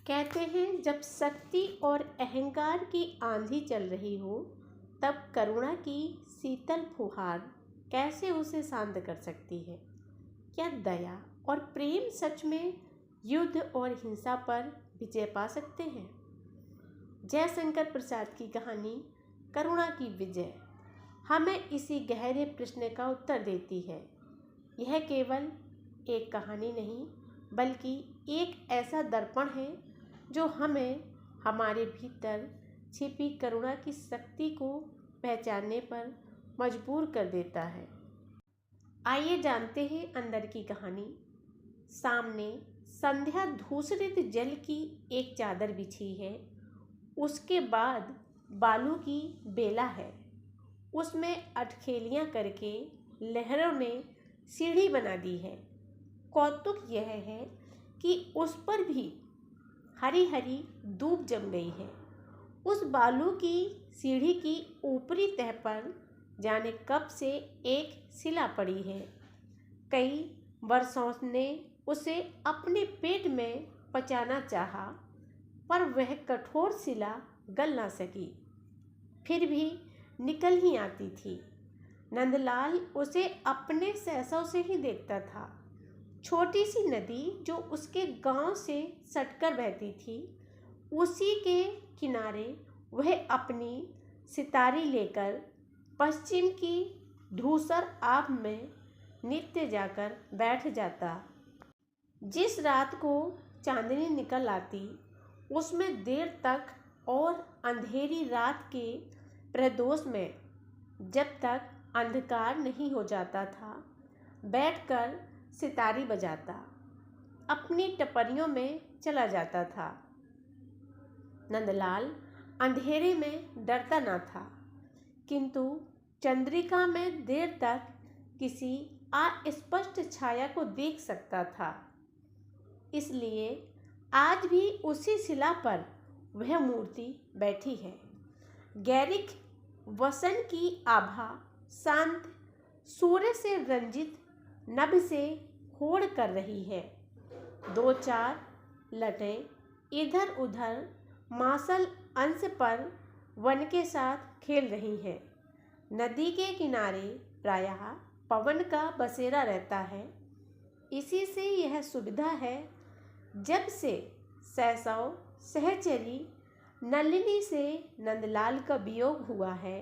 कहते हैं जब शक्ति और अहंकार की आंधी चल रही हो तब करुणा की शीतल फुहार कैसे उसे शांत कर सकती है। क्या दया और प्रेम सच में युद्ध और हिंसा पर विजय पा सकते हैं। जयशंकर प्रसाद की कहानी करुणा की विजय हमें इसी गहरे प्रश्न का उत्तर देती है। यह केवल एक कहानी नहीं बल्कि एक ऐसा दर्पण है जो हमें हमारे भीतर छिपी करुणा की शक्ति को पहचानने पर मजबूर कर देता है। आइए जानते हैं अंदर की कहानी। सामने संध्या धूसरित जल की एक चादर बिछी है। उसके बाद बालू की बेला है। उसमें अटखेलियाँ करके लहरों ने सीढ़ी बना दी है। कौतुक यह है कि उस पर भी हरी हरी दूब जम गई है। उस बालू की सीढ़ी की ऊपरी तह पर जाने कब से एक शिला पड़ी है। कई वर्षों ने उसे अपने पेट में पचाना चाहा पर वह कठोर शिला गल ना सकी। फिर भी निकल ही आती थी। नंदलाल उसे अपने शैशव से ही देखता था। छोटी सी नदी जो उसके गांव से सटकर बहती थी, उसी के किनारे वह अपनी सितारी लेकर पश्चिम की धूसर आभ में नित्य जाकर बैठ जाता। जिस रात को चांदनी निकल आती उसमें देर तक और अंधेरी रात के प्रदोष में जब तक अंधकार नहीं हो जाता था बैठकर सितारी बजाता, अपनी टपरियों में चला जाता था। नंदलाल अंधेरे में डरता न था किंतु चंद्रिका में देर तक किसी अस्पष्ट छाया को देख सकता था। इसलिए आज भी उसी शिला पर वह मूर्ति बैठी है। गैरिक वसन की आभा शांत सूर्य से रंजित नभ से होड़ कर रही है। दो चार लटें इधर उधर मासल अंश पर वन के साथ खेल रही हैं। नदी के किनारे प्रायः पवन का बसेरा रहता है। इसी से यह सुविधा है जब से शैशव सहचरी नलिनी से नंदलाल का वियोग हुआ है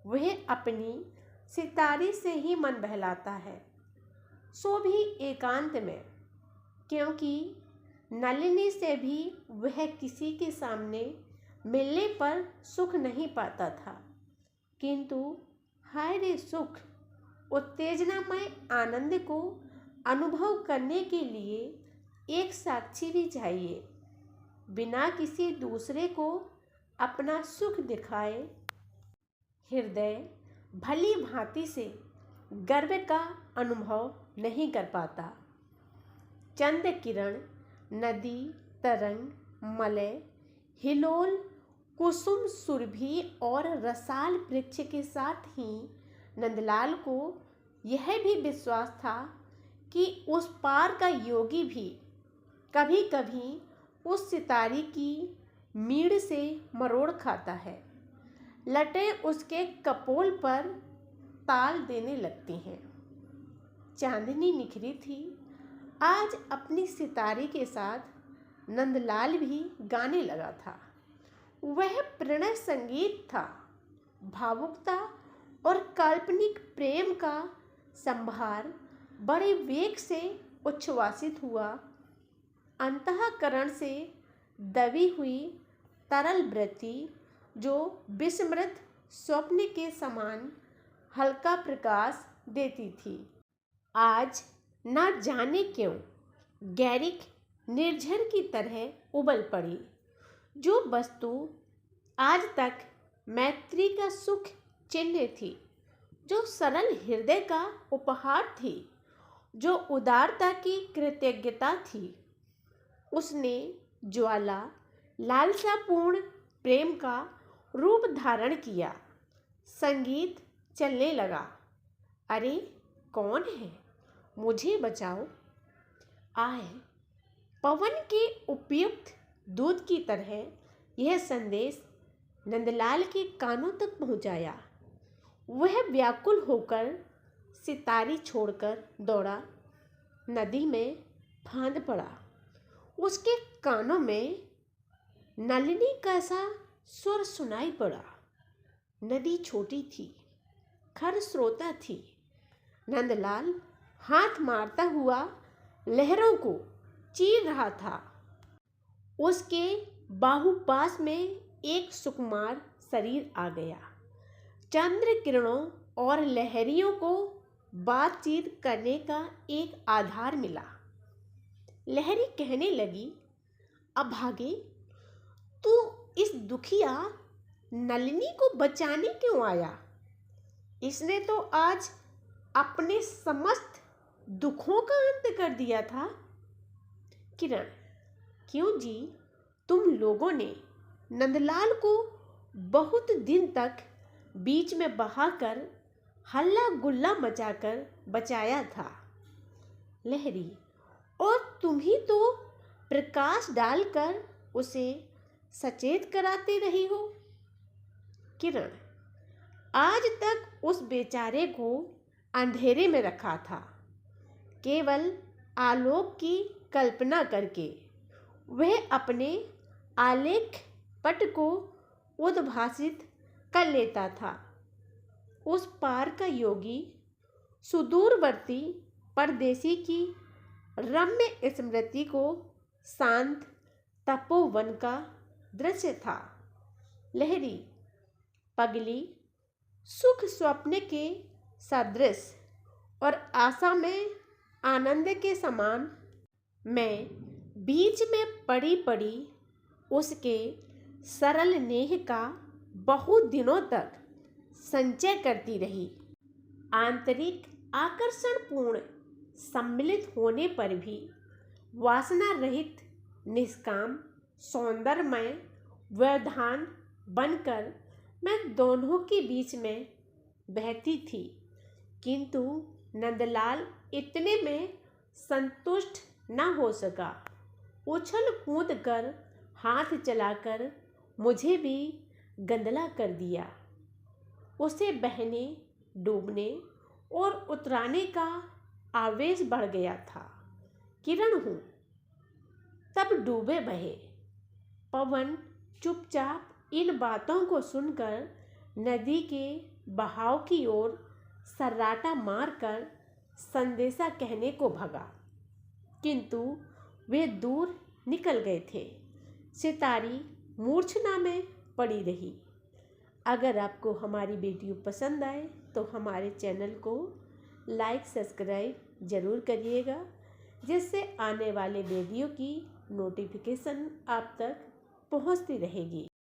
वह अपनी सितारी से ही मन बहलाता है, सो भी एकांत में, क्योंकि नलिनी से भी वह किसी के सामने मिलने पर सुख नहीं पाता था। किंतु हाय रे सुख, उत्तेजनामय आनंद को अनुभव करने के लिए एक साक्षी भी चाहिए। बिना किसी दूसरे को अपना सुख दिखाए हृदय भली भांति से गर्व का अनुभव नहीं कर पाता। चंद किरण, नदी, तरंग, मलय, हिलोल, कुसुम, सुरभि और रसाल वृक्ष के साथ ही नंदलाल को यह भी विश्वास था कि उस पार का योगी भी कभी कभी उस सितारी की मीड़ से मरोड़ खाता है। लटें उसके कपोल पर ताल देने लगती हैं। चांदनी निखरी थी। आज अपनी सितारी के साथ नंदलाल भी गाने लगा था। वह प्रणय संगीत था। भावुकता और काल्पनिक प्रेम का संभार बड़े वेग से उच्छ्वासित हुआ। अंतःकरण से दबी हुई तरल वृत्ति जो विस्मृत स्वप्न के समान हल्का प्रकाश देती थी, आज न जाने क्यों गैरिक निर्झर की तरह उबल पड़ी। जो वस्तु आज तक मैत्री का सुख चिन्ह थी, जो सरल हृदय का उपहार थी, जो उदारता की कृतज्ञता थी, उसने ज्वाला लालसापूर्ण प्रेम का रूप धारण किया। संगीत चलने लगा। अरे कौन है, मुझे बचाओ। आए पवन के उपयुक्त दूध की तरह यह संदेश नंदलाल के कानों तक पहुंचाया। वह व्याकुल होकर सितारी छोड़कर दौड़ा, नदी में फांद पड़ा। उसके कानों में नलिनी का सा स्वर सुनाई पड़ा। नदी छोटी थी, खरस्रोता थी। नंदलाल हाथ मारता हुआ लहरों को चीर रहा था। उसके बाहुपास में एक सुकुमार शरीर आ गया। चंद्र किरणों और लहरियों को बातचीत करने का एक आधार मिला। लहरी कहने लगी, अभागे, तू इस दुखिया नलिनी को बचाने क्यों आया? इसने तो आज अपने समस्त दुखों का अंत कर दिया था। किरण, क्यों जी? तुम लोगों ने नंदलाल को बहुत दिन तक बीच में बहाकर हल्ला गुल्ला मचाकर बचाया था। लहरी, और तुम ही तो प्रकाश डालकर उसे सचेत कराते रही हो। किरण, आज तक उस बेचारे को अंधेरे में रखा था, केवल आलोक की कल्पना करके। वह अपने आलेख पट को उद्भासित कर लेता था। उस पार का योगी सुदूरवर्ती परदेसी की रम्य स्मृति को शांत तपोवन का दृश्य था। लहरी, पगली, सुख स्वप्न के सदृश और आशा में आनंद के समान मैं बीच में पड़ी पड़ी उसके सरल नेह का बहुत दिनों तक संचय करती रही। आंतरिक आकर्षणपूर्ण सम्मिलित होने पर भी वासना रहित निष्काम सौंदर्यमय व्यवधान बनकर मैं दोनों के बीच में बहती थी। किंतु नंदलाल इतने में संतुष्ट न हो सका। उछल कूद कर हाथ चलाकर मुझे भी गंदला कर दिया। उसे बहने, डूबने और उतराने का आवेश बढ़ गया था। किरण हूँ, तब डूबे बहे। पवन चुपचाप इन बातों को सुनकर नदी के बहाव की ओर सर्राटा मारकर संदेशा कहने को भगा, किंतु वे दूर निकल गए थे। सितारी मूर्छना में पड़ी रही। अगर आपको हमारी वीडियो पसंद आए तो हमारे चैनल को लाइक सब्सक्राइब ज़रूर करिएगा, जिससे आने वाले वीडियो की नोटिफिकेशन आप तक पहुंचती रहेगी।